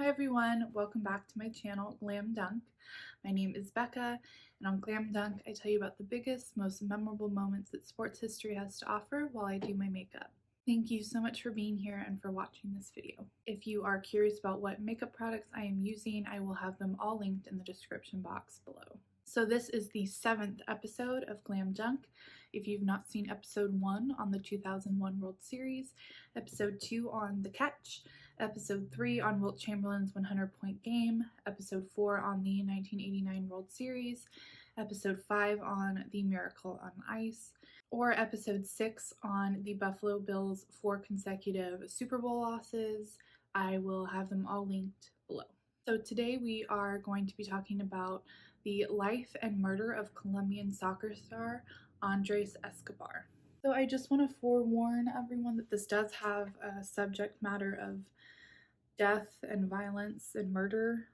Hi everyone, welcome back to my channel, Glam Dunk. My name is Becca, and on Glam Dunk I tell you about the biggest, most memorable moments that sports history has to offer while I do my makeup. Thank you so much for being here and for watching this video. If you are curious about what makeup products I am using, I will have them all linked in the description box below. So this is the 7th episode of Glam Dunk. If you've not seen episode 1 on the 2001 World Series, episode 2 on The Catch, episode 3 on Wilt Chamberlain's 100-point game, episode 4 on the 1989 World Series, episode 5 on the Miracle on Ice, or episode 6 on the Buffalo Bills' 4 consecutive Super Bowl losses, I will have them all linked below. So today we are going to be talking about the life and murder of Colombian soccer star Andres Escobar. So I just want to forewarn everyone that this does have a subject matter of death and violence and murder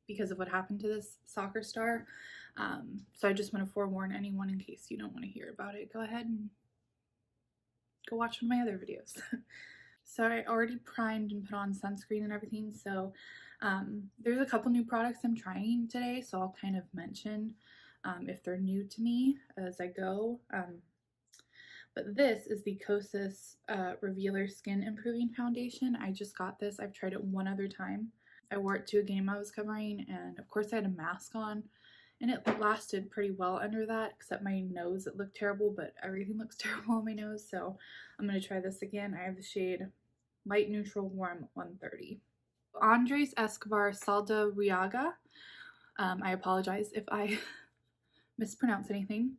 because of what happened to this soccer star. So I just want to forewarn anyone in case you don't want to hear about it. Go ahead and go watch one of my other videos. So I already primed and put on sunscreen and everything. So there's a couple new products I'm trying today. So I'll kind of mention if they're new to me as I go. But this is the Kosas Revealer Skin Improving Foundation. I just got this. I've tried it one other time. I wore it to a game I was covering, and of course I had a mask on, and it lasted pretty well under that, except my nose, it looked terrible, but everything looks terrible on my nose, so I'm going to try this again. I have the shade Light Neutral Warm 130. Andres Escobar Saldarriaga. I apologize if I mispronounce anything.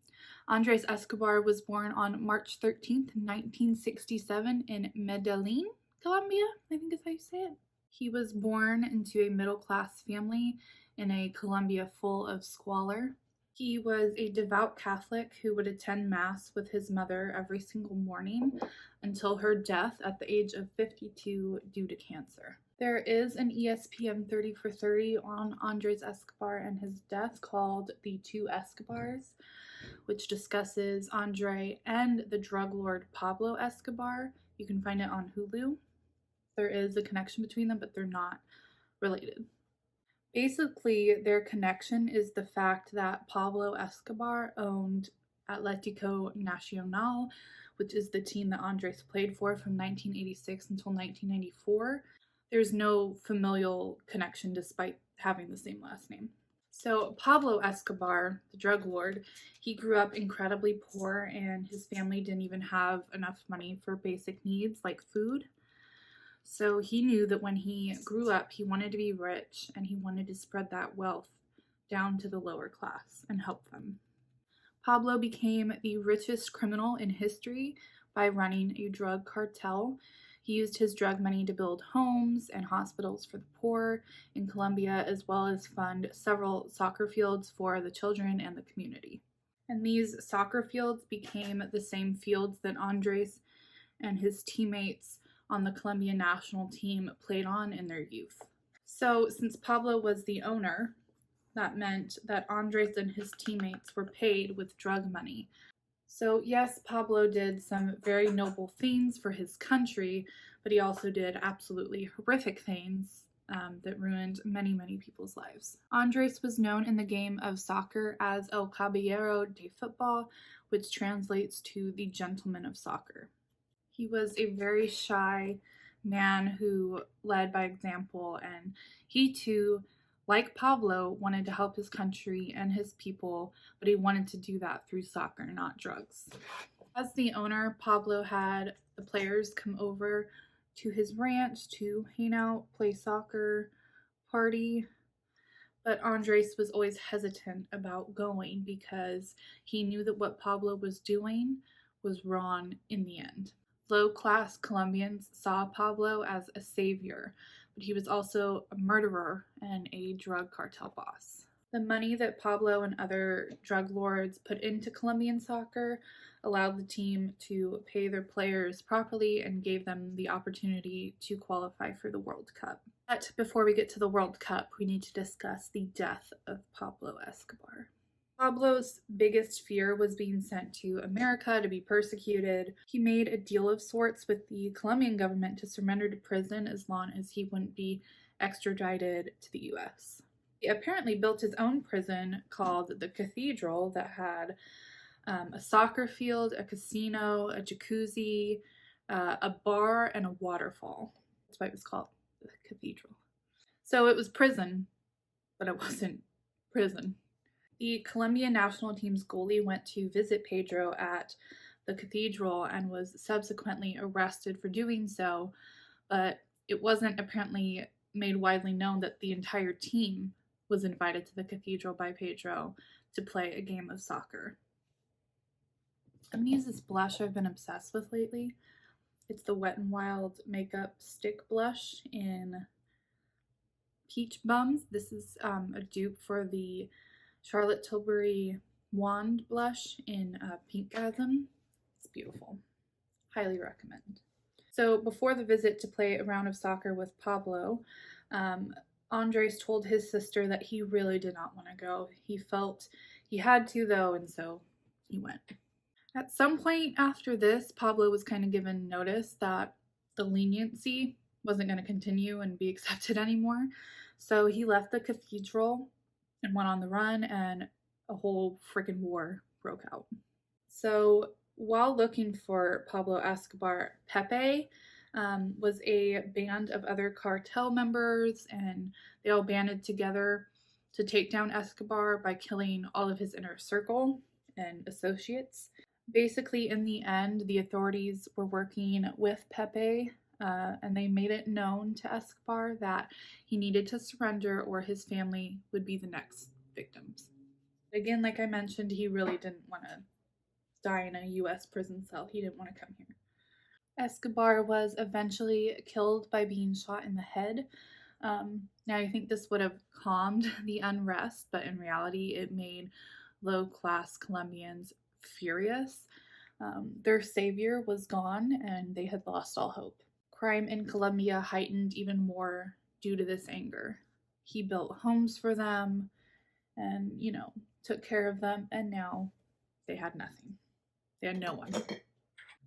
Andres Escobar was born on March 13th, 1967 in Medellin, Colombia, I think is how you say it. He was born into a middle-class family in a Colombia full of squalor. He was a devout Catholic who would attend Mass with his mother every single morning until her death at the age of 52 due to cancer. There is an ESPN 30 for 30 on Andres Escobar and his death called The Two Escobars, which discusses Andre and the drug lord Pablo Escobar. You can find it on Hulu. There is a connection between them, but they're not related. Basically, their connection is the fact that Pablo Escobar owned Atlético Nacional, which is the team that Andres played for from 1986 until 1994. There's no familial connection despite having the same last name. So Pablo Escobar, the drug lord, he grew up incredibly poor, and his family didn't even have enough money for basic needs like food. So he knew that when he grew up, he wanted to be rich, and he wanted to spread that wealth down to the lower class and help them. Pablo became the richest criminal in history by running a drug cartel. He used his drug money to build homes and hospitals for the poor in Colombia, as well as fund several soccer fields for the children and the community. And these soccer fields became the same fields that Andres and his teammates on the Colombian national team played on in their youth. So since Pablo was the owner, that meant that Andres and his teammates were paid with drug money. So yes, Pablo did some very noble things for his country, but he also did absolutely horrific things that ruined many, many people's lives. Andres was known in the game of soccer as El Caballero de Football, which translates to the gentleman of soccer. He was a very shy man who led by example, and he too, like Pablo, wanted to help his country and his people, but he wanted to do that through soccer, not drugs. As the owner, Pablo had the players come over to his ranch to hang out, play soccer, party, but Andres was always hesitant about going because he knew that what Pablo was doing was wrong in the end. Low-class Colombians saw Pablo as a savior, but he was also a murderer and a drug cartel boss. The money that Pablo and other drug lords put into Colombian soccer allowed the team to pay their players properly and gave them the opportunity to qualify for the World Cup. But before we get to the World Cup, we need to discuss the death of Pablo Escobar. Pablo's biggest fear was being sent to America to be persecuted. He made a deal of sorts with the Colombian government to surrender to prison as long as he wouldn't be extradited to the US. He apparently built his own prison called the Cathedral that had a soccer field, a casino, a jacuzzi, a bar, and a waterfall. That's why it was called the Cathedral. So it was prison, but it wasn't prison. The Colombian national team's goalie went to visit Pedro at the cathedral and was subsequently arrested for doing so, but it wasn't apparently made widely known that the entire team was invited to the cathedral by Pedro to play a game of soccer. I'm going to use this blush I've been obsessed with lately. It's the Wet n Wild Makeup Stick Blush in Peach Bums. This is a dupe for the Charlotte Tilbury Wand Blush in Pinkgasm. It's beautiful. Highly recommend. So before the visit to play a round of soccer with Pablo, Andres told his sister that he really did not want to go. He felt he had to, though, and so he went. At some point after this, Pablo was kind of given notice that the leniency wasn't going to continue and be accepted anymore. So he left the cathedral and went on the run, and a whole freaking war broke out. So while looking for Pablo Escobar, Pepe was a band of other cartel members, and they all banded together to take down Escobar by killing all of his inner circle and associates. Basically, in the end, the authorities were working with Pepe, and they made it known to Escobar that he needed to surrender or his family would be the next victims. Again, like I mentioned, he really didn't want to die in a US prison cell. He didn't want to come here. Escobar was eventually killed by being shot in the head. Now, I think this would have calmed the unrest, but in reality, it made low-class Colombians furious. Their savior was gone, and they had lost all hope. Crime in Colombia heightened even more due to this anger. He built homes for them and, took care of them, and now they had nothing. They had no one.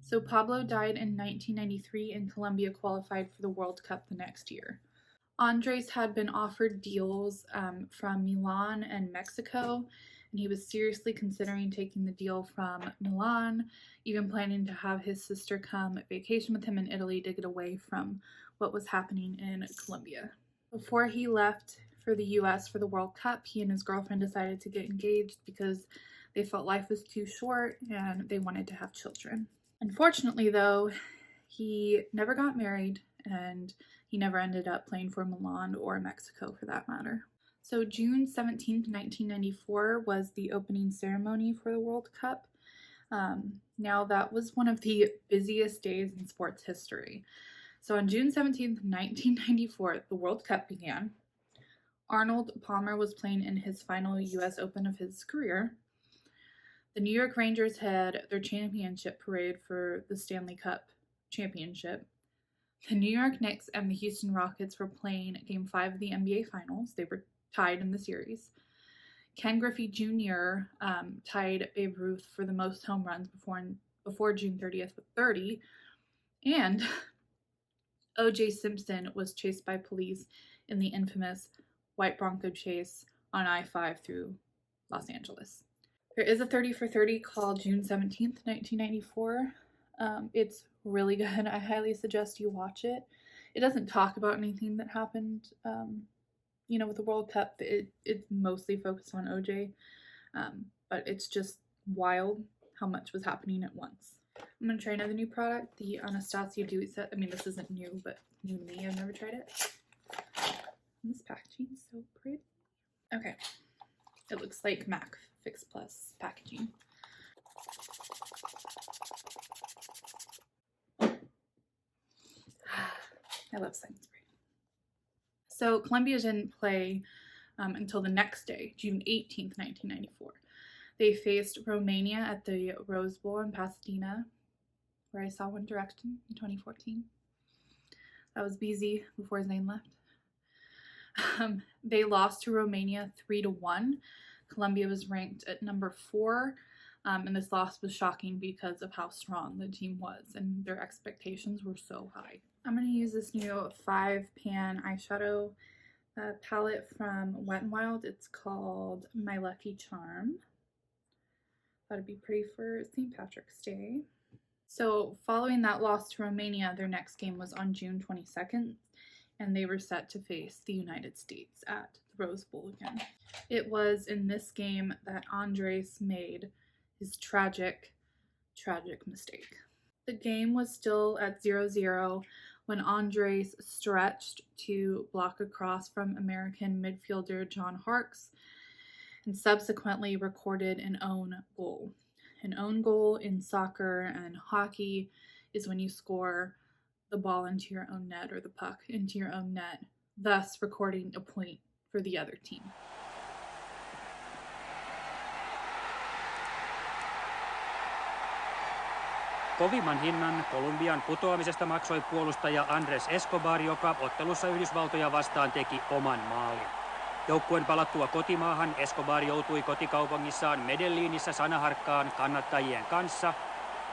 So Pablo died in 1993, and Colombia qualified for the World Cup the next year. Andres had been offered deals from Milan and Mexico, and he was seriously considering taking the deal from Milan, even planning to have his sister come vacation with him in Italy to get away from what was happening in Colombia. Before he left for the US for the World Cup, he and his girlfriend decided to get engaged because they felt life was too short and they wanted to have children. Unfortunately, though, he never got married, and he never ended up playing for Milan or Mexico for that matter. So June 17th, 1994 was the opening ceremony for the World Cup. Now that was one of the busiest days in sports history. So on June 17th, 1994, the World Cup began. Arnold Palmer was playing in his final US Open of his career. The New York Rangers had their championship parade for the Stanley Cup championship. The New York Knicks and the Houston Rockets were playing Game 5 of the NBA Finals. They were tied in the series. Ken Griffey Jr. Tied Babe Ruth for the most home runs before June 30th with 30. And O.J. Simpson was chased by police in the infamous White Bronco chase on I-5 through Los Angeles. There is a 30 for 30 called June 17th, 1994. It's really good. I highly suggest you watch it. It doesn't talk about anything that happened, with the World Cup. It's mostly focused on OJ, but it's just wild how much was happening at once. I'm going to try another new product, the Anastasia Dewy Set. I mean, this isn't new, but new to me. I've never tried it. And this packaging is so pretty. Okay. It looks like MAC Fix Plus packaging. I love Science Spray. So Colombia didn't play until the next day, June 18th, 1994. They faced Romania at the Rose Bowl in Pasadena, where I saw One Direction in 2014. That was BZ before Zayn left. They lost to Romania 3-1. Colombia was ranked at number 4, and this loss was shocking because of how strong the team was, and their expectations were so high. I'm going to use this new 5-pan eyeshadow palette from Wet n Wild. It's called My Lucky Charm. Thought it'd be pretty for St. Patrick's Day. So following that loss to Romania, their next game was on June 22nd, and they were set to face the United States at the Rose Bowl again. It was in this game that Andres made his tragic mistake. The game was still at 0-0 when Andres stretched to block a cross from American midfielder John Harkes and subsequently recorded an own goal. An own goal in soccer and hockey is when you score the ball into your own net or the puck into your own net, thus recording a point for the other team. Kovimman hinnan Colombian putoamisesta maksoi puolustaja Andres Escobar, joka ottelussa Yhdysvaltoja vastaan teki oman maalin. Joukkueen palattua kotimaahan Escobar joutui kotikaupungissaan Medellinissä sanaharkkaan kannattajien kanssa.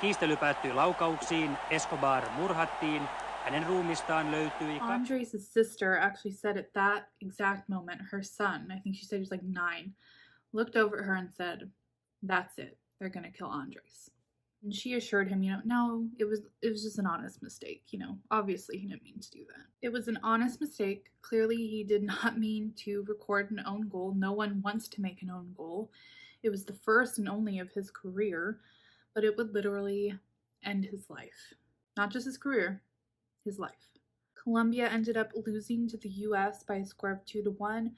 Kiistely päättyi laukauksiin, Escobar murhattiin, hänen ruumistaan löytyi... Andres' sister actually said at that exact moment, her son, I think she said he was like 9, looked over at her and said, "That's it, they're gonna kill Andres." And she assured him, no, it was just an honest mistake, obviously he didn't mean to do that. It was an honest mistake. Clearly he did not mean to record an own goal. No one wants to make an own goal. It was the first and only of his career, but it would literally end his life. Not just his career, his life. Colombia ended up losing to the US by a score of 2-1,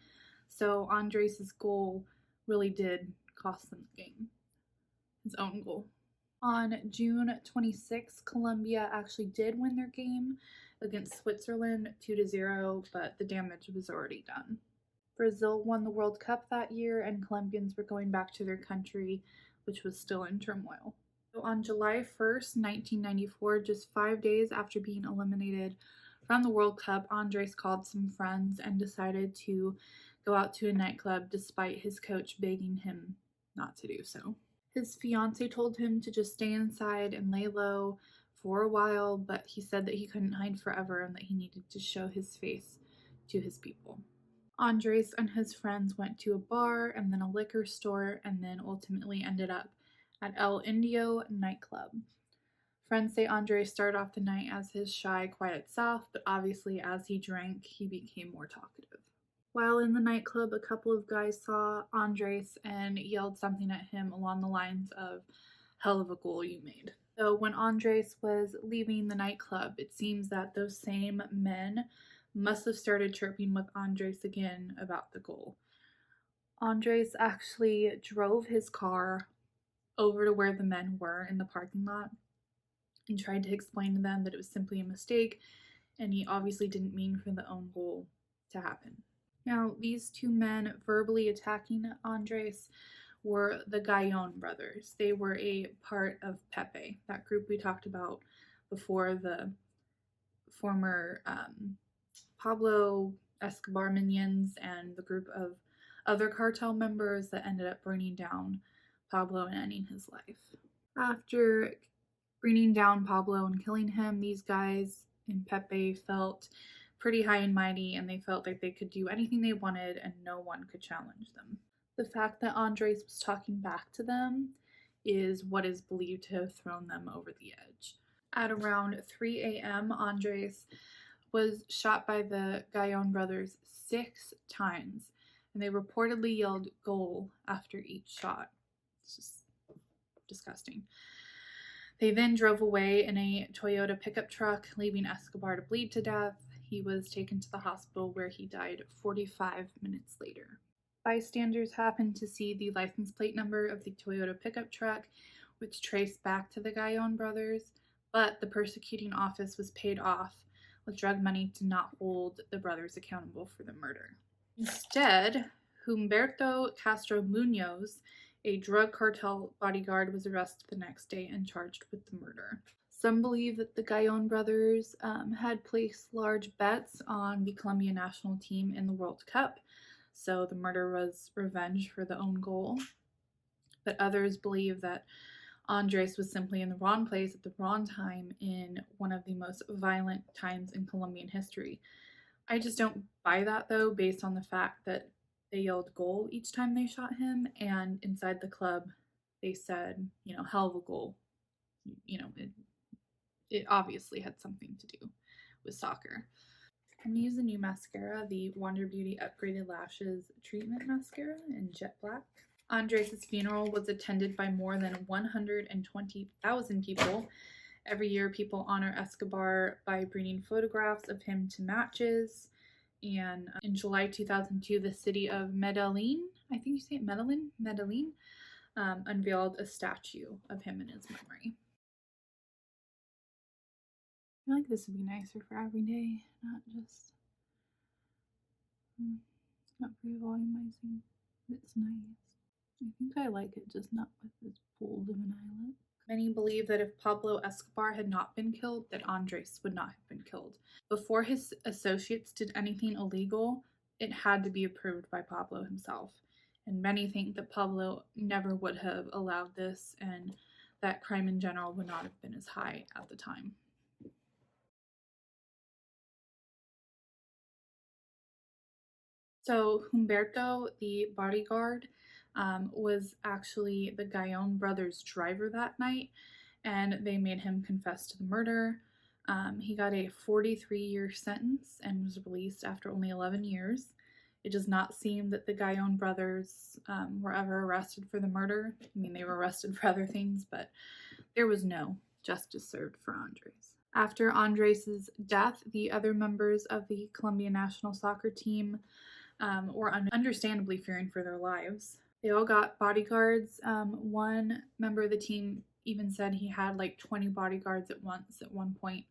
so Andres' goal really did cost them the game. His own goal. On June 26th, Colombia actually did win their game against Switzerland 2-0, but the damage was already done. Brazil won the World Cup that year, and Colombians were going back to their country, which was still in turmoil. So on July 1st, 1994, just 5 days after being eliminated from the World Cup, Andres called some friends and decided to go out to a nightclub despite his coach begging him not to do so. His fiance told him to just stay inside and lay low for a while, but he said that he couldn't hide forever and that he needed to show his face to his people. Andres and his friends went to a bar and then a liquor store and then ultimately ended up at El Indio nightclub. Friends say Andres started off the night as his shy, quiet self, but obviously as he drank, he became more talkative. While in the nightclub, a couple of guys saw Andres and yelled something at him along the lines of, "Hell of a goal you made." So when Andres was leaving the nightclub, it seems that those same men must have started chirping with Andres again about the goal. Andres actually drove his car over to where the men were in the parking lot and tried to explain to them that it was simply a mistake, and he obviously didn't mean for the own goal to happen. Now, these two men verbally attacking Andres were the Guyon Brothers. They were a part of Pepe, that group we talked about before, the former Pablo Escobar minions and the group of other cartel members that ended up bringing down Pablo and ending his life. After bringing down Pablo and killing him, these guys in Pepe felt pretty high and mighty, and they felt like they could do anything they wanted and no one could challenge them. The fact that Andres was talking back to them is what is believed to have thrown them over the edge. At around 3 a.m., Andres was shot by the Guyon brothers 6 times, and they reportedly yelled "goal" after each shot. It's just disgusting. They then drove away in a Toyota pickup truck, leaving Escobar to bleed to death. He was taken to the hospital where he died 45 minutes later. Bystanders happened to see the license plate number of the Toyota pickup truck, which traced back to the Guyon brothers, but the prosecuting office was paid off with drug money to not hold the brothers accountable for the murder. Instead, Humberto Castro Munoz, a drug cartel bodyguard, was arrested the next day and charged with the murder. Some believe that the Guyon brothers had placed large bets on the Colombian national team in the World Cup, so the murder was revenge for the own goal. But others believe that Andres was simply in the wrong place at the wrong time in one of the most violent times in Colombian history. I just don't buy that, though, based on the fact that they yelled goal each time they shot him, and inside the club they said, hell of a goal. It obviously had something to do with soccer. I'm going to use a new mascara, the Wander Beauty Upgraded Lashes Treatment Mascara in Jet Black. Andres' funeral was attended by more than 120,000 people. Every year, people honor Escobar by bringing photographs of him to matches. And in July 2002, the city of Medellin, I think you say it Medellin, unveiled a statue of him in his memory. I feel like this would be nicer for every day, not just not revolumizing. It's nice. I think I like it, just not with this bold of an eye look. Many believe that if Pablo Escobar had not been killed, that Andres would not have been killed. Before his associates did anything illegal, it had to be approved by Pablo himself. And many think that Pablo never would have allowed this, and that crime in general would not have been as high at the time. So Humberto, the bodyguard, was actually the Guyon Brothers' driver that night, and they made him confess to the murder. He got a 43-year sentence and was released after only 11 years. It does not seem that the Guyon brothers were ever arrested for the murder. I mean, they were arrested for other things, but there was no justice served for Andres. After Andres' death, the other members of the Colombian national soccer team were understandably fearing for their lives. They all got bodyguards. One member of the team even said he had like 20 bodyguards at once at one point.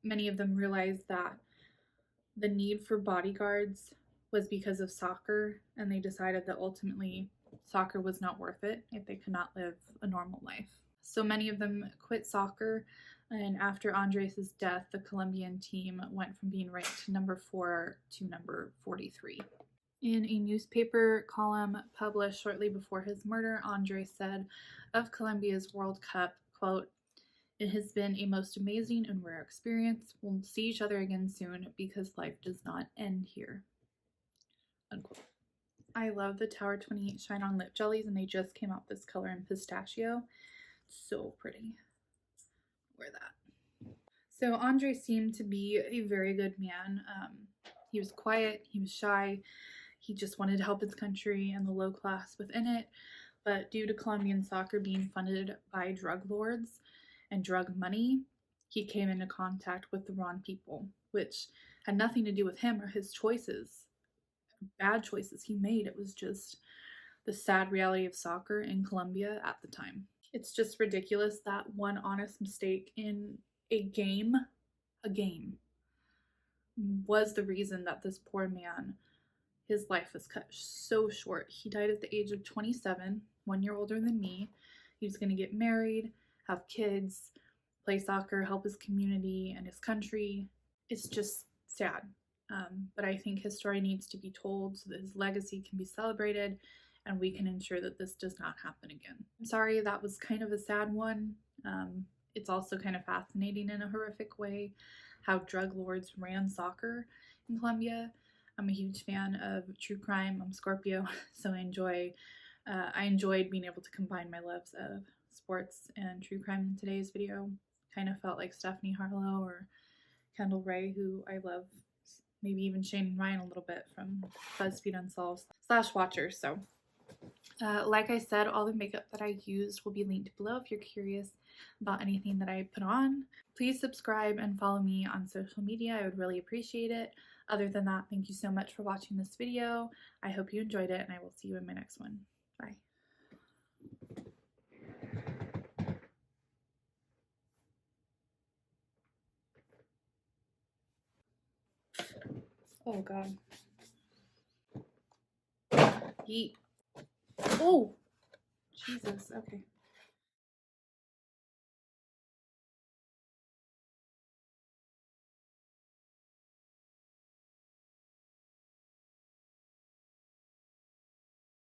Many of them realized that the need for bodyguards was because of soccer, and they decided that ultimately soccer was not worth it if they could not live a normal life. So many of them quit soccer, and after Andres' death, the Colombian team went from being ranked number 4 to number 43. In a newspaper column published shortly before his murder, Andres said of Colombia's World Cup, quote, "It has been a most amazing and rare experience. We'll see each other again soon because life does not end here." Unquote. I love the Tower 28 Shine On Lip Jellies, and they just came out this color in pistachio. So pretty. Wear that. So Andres seemed to be a very good man. He was quiet, he was shy, he just wanted to help his country and the low class within it. But due to Colombian soccer being funded by drug lords and drug money, he came into contact with the wrong people, which had nothing to do with him or his choices, bad choices he made. It was just the sad reality of soccer in Colombia at the time. It's just ridiculous that one honest mistake in a game was the reason that this poor man, his life was cut so short. He died at the age of 27, 1 year older than me. He was going to get married, have kids, play soccer, help his community and his country. It's just sad. But I think his story needs to be told so that his legacy can be celebrated and we can ensure that this does not happen again. I'm sorry, that was kind of a sad one. It's also kind of fascinating in a horrific way how drug lords ran soccer in Colombia. I'm a huge fan of true crime. I'm a Scorpio, so I enjoyed being able to combine my loves of sports and true crime in today's video. Kind of felt like Stephanie Harlow or Kendall Ray, who I love, maybe even Shane Ryan a little bit from BuzzFeed Unsolved / Watchers. So like I said, all the makeup that I used will be linked below if you're curious about anything that I put on. Please subscribe and follow me on social media. I would really appreciate it. Other than that, thank you so much for watching this video. I hope you enjoyed it, and I will see you in my next one. Bye. Oh God. Yeet. Oh, Jesus. Okay.